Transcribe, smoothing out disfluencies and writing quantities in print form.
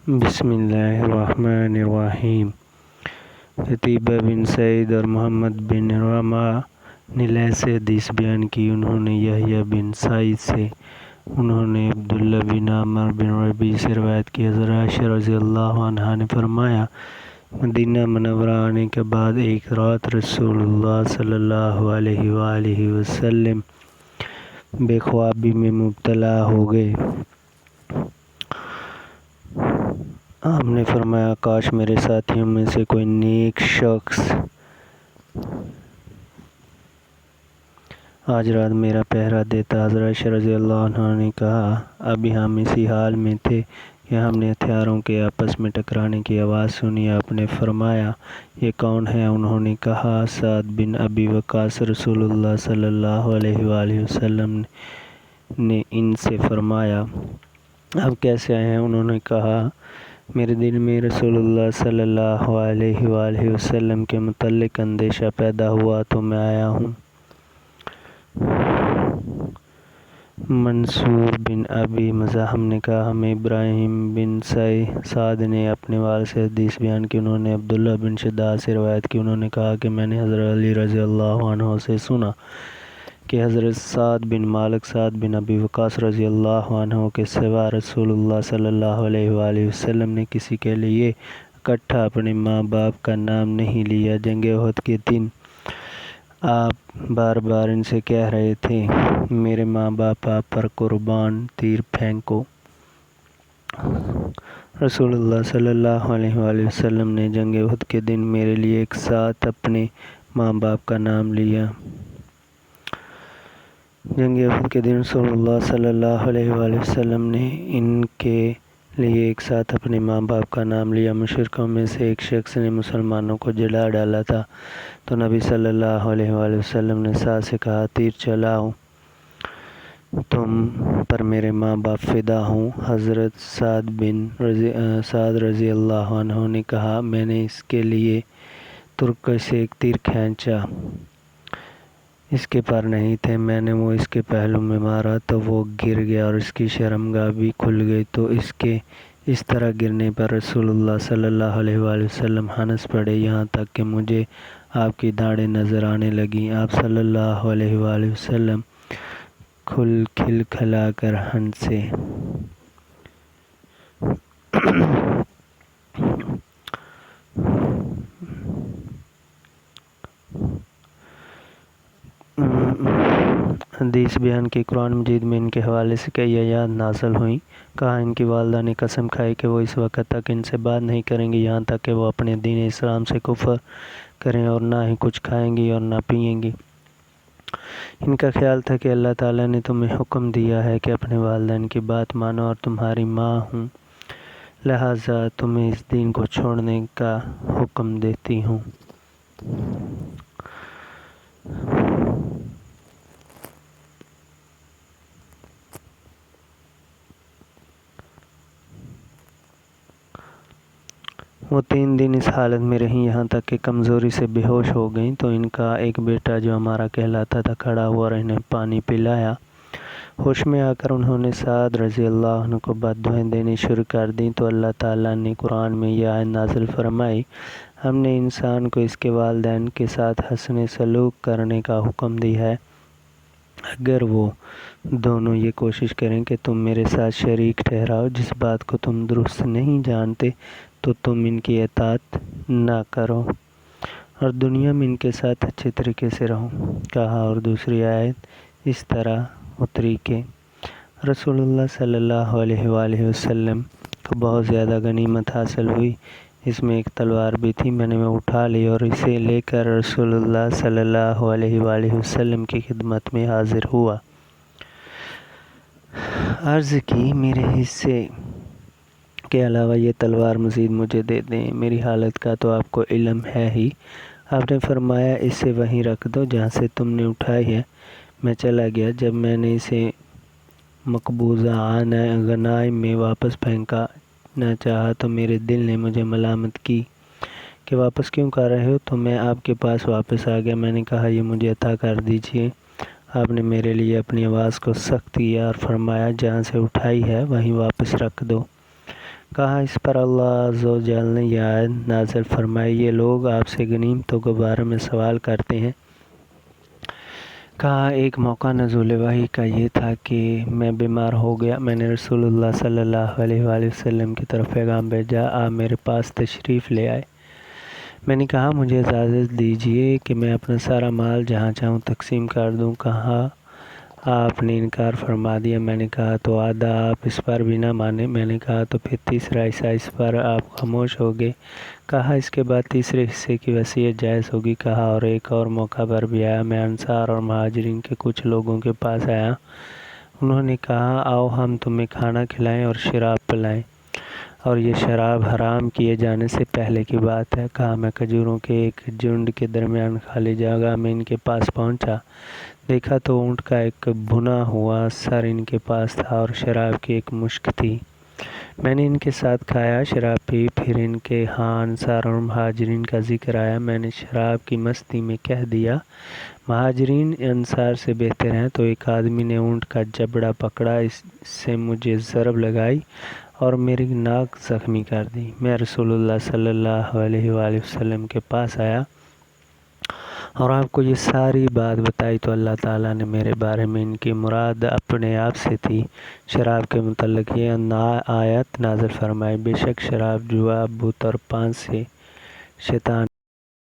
بسم اللہ الرحمن الرحیم۔ قتیبہ بن سعید اور محمد بن رمح نے سے حدیث بیان کی، انہوں نے یحییٰ بن سعید سے، انہوں نے عبداللہ بن عامر بن ربیع سے روایت کی، حضرت عائشہ رضی اللہ عنہا نے فرمایا، مدینہ منورہ آنے کے بعد ایک رات رسول اللہ صلی اللہ علیہ وآلہ وسلم بے خوابی میں مبتلا ہو گئے۔ آپ نے فرمایا، کاش میرے ساتھیوں میں سے کوئی نیک شخص آج رات میرا پہرا دیتا۔ حضرت عائشہ رضی اللہ عنہا نے کہا، ابھی ہم اسی حال میں تھے کہ ہم نے ہتھیاروں کے آپس میں ٹکرانے کی آواز سنی۔ آپ نے فرمایا، یہ کون ہے؟ انہوں نے کہا، سعد بن ابی وقاص۔ رسول اللہ صلی اللہ علیہ وآلہ وسلم نے ان سے فرمایا، آپ کیسے آئے ہیں؟ انہوں نے کہا، میرے دل میں رسول اللہ صلی اللہ علیہ وآلہ وسلم کے متعلق اندیشہ پیدا ہوا تو میں آیا ہوں۔ منصور بن ابی مزاحم نے کہا، ہمیں ابراہیم بن سعد نے اپنے والد سے حدیث بیان کی، انہوں نے عبداللہ بن شداد سے روایت کی، انہوں نے کہا کہ میں نے حضرت علی رضی اللہ عنہ سے سنا کہ حضرت سعد بن مالک سعد بن ابی وقاص رضی اللہ عنہ کے سوا رسول اللہ صلی اللہ علیہ وآلہ وسلم نے کسی کے لیے اکٹھا اپنے ماں باپ کا نام نہیں لیا۔ جنگ احد کے دن آپ بار بار ان سے کہہ رہے تھے، میرے ماں باپ آپ پر قربان، تیر پھینکو۔ رسول اللہ صلی اللہ علیہ وآلہ وسلم نے جنگ احد کے دن میرے لیے ایک ساتھ اپنے ماں باپ کا نام لیا۔ جنگ احد کے دن رسول اللہ صلی اللہ علیہ وآلہ وسلم نے ان کے لیے ایک ساتھ اپنے ماں باپ کا نام لیا۔ مشرکوں میں سے ایک شخص نے مسلمانوں کو جلا ڈالا تھا، تو نبی صلی اللہ علیہ وآلہ وسلم نے سعد سے کہا، تیر چلاؤ، تم پر میرے ماں باپ فدا ہوں۔ حضرت سعد رضی اللہ عنہ نے کہا، میں نے اس کے لیے ترک سے ایک تیر کھینچا، اس کے پر نہیں تھے، میں نے وہ اس کے پہلو میں مارا تو وہ گر گیا اور اس کی شرمگاہ بھی کھل گئی، تو اس کے اس طرح گرنے پر رسول اللہ صلی اللہ علیہ وآلہ وسلم ہنس پڑے، یہاں تک کہ مجھے آپ کی داڑھیں نظر آنے لگیں۔ آپ صلی اللہ علیہ وآلہ وسلم کھلا کر ہنسے۔ حدیث بیان کی، قرآن مجید میں ان کے حوالے سے کئی آیات نازل ہوئیں۔ کہا، ان کی والدہ نے قسم کھائی کہ وہ اس وقت تک ان سے بات نہیں کریں گی یہاں تک کہ وہ اپنے دین اسلام سے کفر کریں، اور نہ ہی کچھ کھائیں گی اور نہ پئیں گی۔ ان کا خیال تھا کہ اللہ تعالیٰ نے تمہیں حکم دیا ہے کہ اپنے والدین کی بات مانو اور تمہاری ماں ہوں، لہٰذا تمہیں اس دین کو چھوڑنے کا حکم دیتی ہوں۔ وہ 3 دن اس حالت میں رہیں، یہاں تک کہ کمزوری سے بے ہوش ہو گئیں، تو ان کا ایک بیٹا جو عمارہ کہلاتا تھا کھڑا ہوا اور انہیں پانی پلایا۔ ہوش میں آ کر انہوں نے سعد رضی اللہ عنہ کو بددعائیں دینی شروع کر دیں، تو اللہ تعالیٰ نے قرآن میں یہ آیت نازل فرمائی، ہم نے انسان کو اس کے والدین کے ساتھ حسن سلوک کرنے کا حکم دیا ہے، اگر وہ دونوں یہ کوشش کریں کہ تم میرے ساتھ شریک ٹھہراؤ جس بات کو تم درست نہیں جانتے تو تم ان کی اطاعت نہ کرو اور دنیا میں ان کے ساتھ اچھے طریقے سے رہو۔ کہا، اور دوسری آیت اس طرح اتری کہ رسول اللہ صلی اللہ علیہ وآلہ وسلم کو بہت زیادہ غنیمت حاصل ہوئی، اس میں ایک تلوار بھی تھی، میں نے وہ اٹھا لی اور اسے لے کر رسول اللہ صلی اللہ علیہ وآلہ وسلم کی خدمت میں حاضر ہوا۔ عرض کی، میرے حصے کے علاوہ یہ تلوار مزید مجھے دے دیں، میری حالت کا تو آپ کو علم ہے ہی۔ آپ نے فرمایا، اسے وہیں رکھ دو جہاں سے تم نے اٹھائی ہے۔ میں چلا گیا، جب میں نے اسے مقبوضہ غنائم میں واپس پھینکنا چاہا تو میرے دل نے مجھے ملامت کی کہ واپس کیوں کر رہے ہو؟ تو میں آپ کے پاس واپس آ گیا، میں نے کہا، یہ مجھے عطا کر دیجیے۔ آپ نے میرے لیے اپنی آواز کو سخت کیا اور فرمایا، جہاں سے اٹھائی ہے وہیں واپس رکھ دو۔ کہا اس پر اللہ عز و جل نے یہ آیت نازل فرمائی، یہ لوگ آپ سے غنیمتوں کے بارے میں سوال کرتے ہیں۔ کہا ایک موقع نزول وحی کا یہ تھا کہ میں بیمار ہو گیا، میں نے رسول اللہ صلی اللہ علیہ وآلہ وسلم کی طرف پیغام بھیجا، آپ میرے پاس تشریف لے آئے۔ میں نے کہا مجھے اجازت دیجیے کہ میں اپنا سارا مال جہاں چاہوں تقسیم کر دوں۔ کہا آپ نے انکار فرما دیا۔ میں نے کہا تو آدھا آپ اس پر بھی نہ مانے۔ میں نے کہا تو پھر تیسرا حصہ اس پر آپ خاموش ہو گئے۔ کہا اس کے بعد تیسرے حصے کی وصیت جائز ہوگی۔ کہا اور ایک اور موقع پر بھی آیا، میں انصار اور مہاجرین کے کچھ لوگوں کے پاس آیا، انہوں نے کہا آؤ ہم تمہیں کھانا کھلائیں اور شراب پلائیں، اور یہ شراب حرام کیے جانے سے پہلے کی بات ہے۔ کہا میں کھجوروں کے ایک جھنڈ کے درمیان خالی جگہ میں ان کے پاس پہنچا، دیکھا تو اونٹ کا ایک بھنا ہوا سر ان کے پاس تھا اور شراب کی ایک مشک تھی۔ میں نے ان کے ساتھ کھایا، شراب پی، پھر ان کے ہاں انصار اور مہاجرین کا ذکر آیا۔ میں نے شراب کی مستی میں کہہ دیا مہاجرین انصار سے بہتر ہیں، تو ایک آدمی نے اونٹ کا جبڑا پکڑا، اس سے مجھے ضرب لگائی اور میری ناک زخمی کر دی۔ میں رسول اللہ صلی اللہ علیہ وآلہ وسلم کے پاس آیا اور آپ کو یہ ساری بات بتائی تو اللہ تعالیٰ نے میرے بارے میں ان کی مراد اپنے آپ سے تھی، شراب کے متعلق یہ آیت نازل فرمائی، بے شک شراب، جوا، بت اور پانس سے شیطان